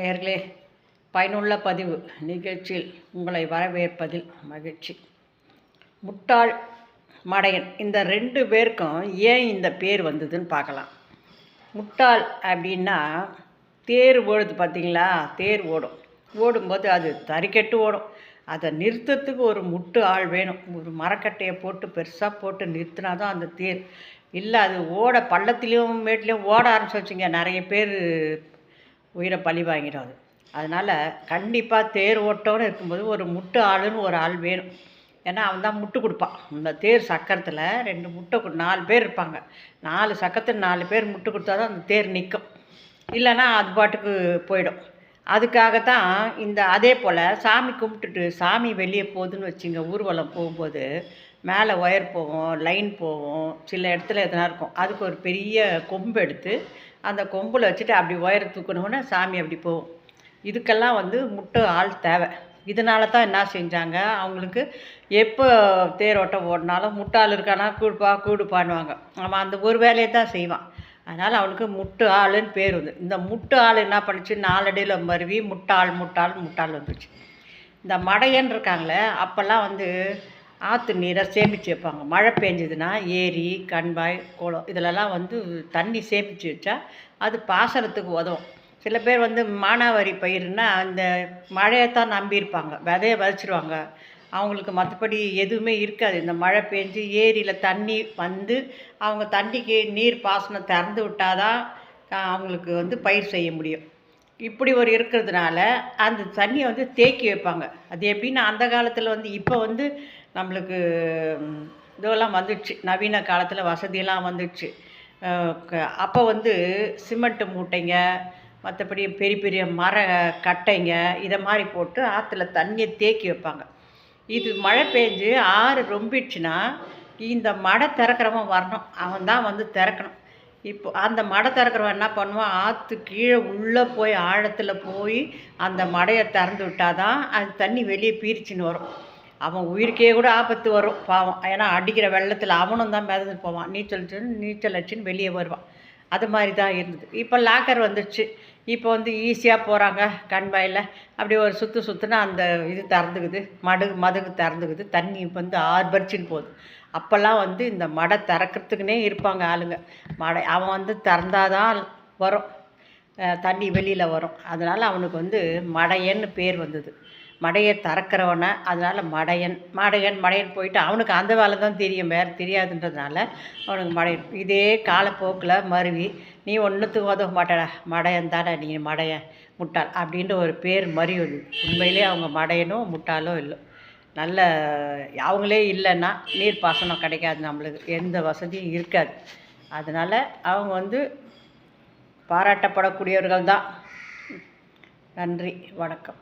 நேயர்களே, பயனுள்ள பதிவு நிகழ்ச்சியில் உங்களை வரவேற்பதில் மகிழ்ச்சி. முட்டாள், மடையன் இந்த 2 பேருக்கும் ஏன் இந்த பேர் வந்ததுன்னு பார்க்கலாம். முட்டாள் அப்படின்னா தேர் ஓடுது பார்த்தீங்களா? தேர் ஓடும்போது அது தறிக்கட்டு ஓடும். அதை நிறுத்துறதுக்கு ஒரு முட்டு ஆள் வேணும். ஒரு மரக்கட்டையை போட்டு பெருசாக போட்டு நிறுத்தினா தான் அந்த தேர். இல்லை அது பள்ளத்துலேயும் மேட்லேயும் ஓட ஆரம்பிச்சிங்க, நிறைய பேர் உயிரை பழி வாங்கிடும் அது. அதனால் கண்டிப்பாக தேர் ஓட்டோன்னு இருக்கும்போது ஒரு முட்டு ஆளுன்னு ஒரு ஆள் வேணும். ஏன்னா அவன் தான் முட்டு கொடுப்பான். இந்த தேர் சக்கரத்தில் 2 முட்டை 4 பேர் இருப்பாங்க. 4 சக்கரத்தில் 4 பேர் முட்டு கொடுத்தா தான் அந்த தேர் நிற்கும். இல்லைன்னா அது பாட்டுக்கு போயிடும். அதுக்காகத்தான் அதே போல் சாமி கும்பிட்டுட்டு சாமி வெளியே போகுதுன்னு வச்சுங்க, ஊர்வலம் போகும்போது மேலே ஒயர் போகும், லைன் போகும், சில இடத்துல எதனா இருக்கும். அதுக்கு ஒரு பெரிய கொம்பு எடுத்து அந்த கொம்பில் வச்சுட்டு அப்படி ஒயரை தூக்கணுன்னா சாமி அப்படி போகும். இதுக்கெல்லாம் முட்டை ஆள் தேவை. இதனால தான் என்ன செஞ்சாங்க, அவங்களுக்கு எப்போ தேரோட்டம் ஓடினாலும் முட்டாள் இருக்கானா கூடுப்பான்னுவாங்க. அவன் அந்த ஒரு வேலையை தான் செய்வான். அதனால் அவனுக்கு முட்டு ஆளுன்னு பேர் இந்த முட்டு ஆள் என்ன பண்ணிச்சு, நாளடியில் மருவி முட்டாள் வந்துச்சு. இந்த மடையன் இருக்காங்களே, அப்போல்லாம் ஆற்று நீரை சேமித்து வைப்பாங்க. மழை பெஞ்சதுன்னா ஏரி, கண்பாய், குளம் இதிலெல்லாம் தண்ணி சேமித்து வச்சா அது பாசனத்துக்கு உதவும். சில பேர் மானாவாரி பயிர்னா அந்த மழையைத்தான் நம்பியிருப்பாங்க, விதையை விதைச்சிருவாங்க. அவங்களுக்கு மற்றபடி எதுவுமே இருக்காது. இந்த மழை பெஞ்சு ஏரியில் தண்ணி அவங்க தண்ணிக்கு நீர் பாசனம் திறந்து விட்டால் தான் அவங்களுக்கு பயிர் செய்ய முடியும். இப்படி ஒரு இருக்கிறதுனால அந்த தண்ணியை தேக்கி வைப்பாங்க. அது எப்படின்னா அந்த காலத்தில் இப்போ நம்மளுக்கு இதெல்லாம் வந்துடுச்சு, நவீன காலத்தில் வசதியெல்லாம் வந்துடுச்சு. அப்போ சிமெண்ட்டு மூட்டைங்க, மற்றபடி பெரிய பெரிய மர கட்டைங்க இதை மாதிரி போட்டு ஆற்றுல தண்ணியை தேக்கி வைப்பாங்க. இது மழை பெஞ்சு ஆறு ரொம்பிடுச்சுன்னா இந்த மடை திறக்கிறவன் வரணும், அவன் தான் திறக்கணும். இப்போ அந்த மடை திறக்கிறவன் என்ன பண்ணுவான், ஆற்று கீழே உள்ளே போய் ஆழத்தில் போய் அந்த மடையை திறந்து விட்டால் தான் அது தண்ணி வெளியே பீரிச்சின்னு வரும். அவன் உயிருக்கே கூட ஆபத்து வரும் பாவம். ஏன்னா அடிக்கிற வெள்ளத்தில் அவனும் தான் மிதந்து போவான். நீச்சல் அடிச்சுன்னு வெளியே வருவான். அது மாதிரி தான் இருந்தது. இப்போ லாக்கர் வந்துடுச்சு. இப்போ ஈஸியாக போகிறாங்க. கண்பாயில் அப்படி ஒரு சுற்றுனா அந்த இது திறந்துக்குது, மதகு திறந்துக்குது, தண்ணி ஆர்ப்பரிச்சின்னு போகுது. அப்போல்லாம் இந்த மடை திறக்கிறதுக்குன்னே இருப்பாங்க ஆளுங்க. அவன் திறந்தாதான் வரும், தண்ணி வெளியில் வரும். அதனால் அவனுக்கு மடையன்னு பேர் வந்தது. மடையை திறக்கிறவனை, அதனால் மடையன் போயிட்டு அவனுக்கு அந்த வேலை தான் தெரியும், வேறு தெரியாதுன்றதுனால அவனுக்கு மடையன். இதே காலப்போக்கில் மருவி நீ ஒன்றுத்துக்கு உதவ மாட்டடா, மடையன் தானே நீ, மடையன் முட்டாள் அப்படின்ற ஒரு பேர் மறியுது. உண்மையிலே அவங்க மடையனும் முட்டாளோ இல்லை. நல்ல அவங்களே இல்லைன்னா நீர் பாசனம் கிடைக்காது, நம்மளுக்கு எந்த வசதியும் இருக்காது. அதனால் அவங்க பாராட்டப்படக்கூடியவர்கள் தான். நன்றி, வணக்கம்.